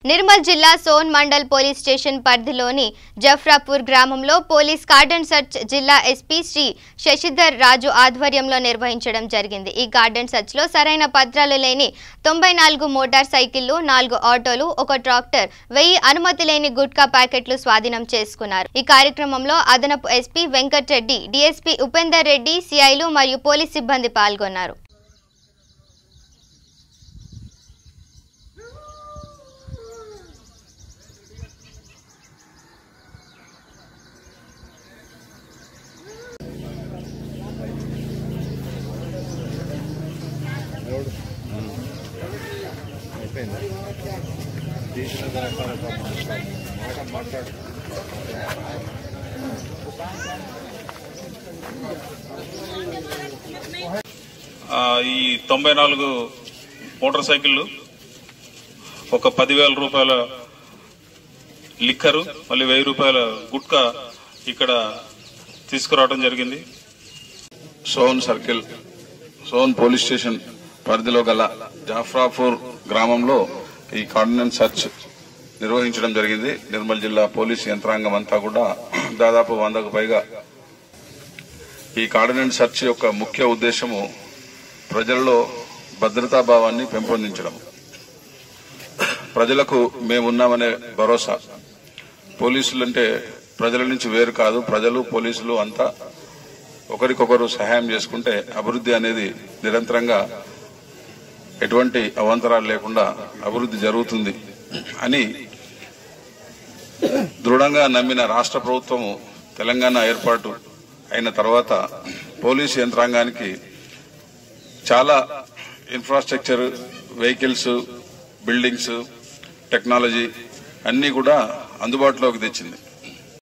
నిర్మల్ జిల్లా సోన్ mandal police station పరిధిలోని జఫ్రాపూర్ గ్రామంలో పోలీస్ కార్డన్ సర్చ్ జిల్లా ఎస్పీ శ్రీ శశిధర్ రాజు ఆధ్వర్యంలో నిర్వహించడం జరిగింది। ఈ కార్డన్ సర్చ్ లో సరైన పత్రాలు లేని 94 మోటార్ సైకిళ్లు, 4 ఆటోలు, 1 ట్రాక్టర్, 1000 అనుమతి లేని గుట్కా ప్యాకెట్లు స్వాధీనం చేసుకున్నారు। ఈ కార్యక్రమంలో అదనపు ఎస్పీ వెంకట్ రెడ్డి, డీఎస్పీ ఉపేందర్ రెడ్డి, సిఐలు మరియు పోలీస్ సిబ్బంది పాల్గొన్నారు। ఈ 94 మోటార్ సైకిళ్ళు, ఒక 10,000 రూపాయల లిక్కరు, మళ్ళీ 1000 రూపాయల గుట్కా ఇక్కడ తీసుకురావడం జరిగింది। సోన్ సర్కిల్, సోన్ పోలీస్ స్టేషన్ పరిధిలో గల జాఫ్రాపూర్ గ్రామంలో ఈ కార్డినెన్స్ సర్చ్ నిర్వహించడం జరిగింది। నిర్మల్ జిల్లా పోలీస్ యంత్రాంగం అంతా కూడా దాదాపు 100కు పైగా ఈ కార్డినెన్స్ సర్చ్ యొక్క ముఖ్య ఉద్దేశము ప్రజల్లో భద్రతా భావాన్ని పెంపొందించడం, ప్రజలకు మేమున్నామనే భరోసా। పోలీసులంటే ప్రజల నుంచి వేరు కాదు, ప్రజలు పోలీసులు అంతా ఒకరికొకరు సహాయం చేసుకుంటే అభివృద్ధి అనేది నిరంతరంగా ఎటువంటి అవాంతరాలు లేకుండా అభివృద్ధి జరుగుతుంది అని దృఢంగా నమ్మిన రాష్ట్ర ప్రభుత్వము తెలంగాణ ఏర్పాటు అయిన తర్వాత పోలీసు యంత్రాంగానికి చాలా ఇన్ఫ్రాస్ట్రక్చర్, వెహికల్స్, బిల్డింగ్స్, టెక్నాలజీ అన్నీ కూడా అందుబాటులోకి తెచ్చింది।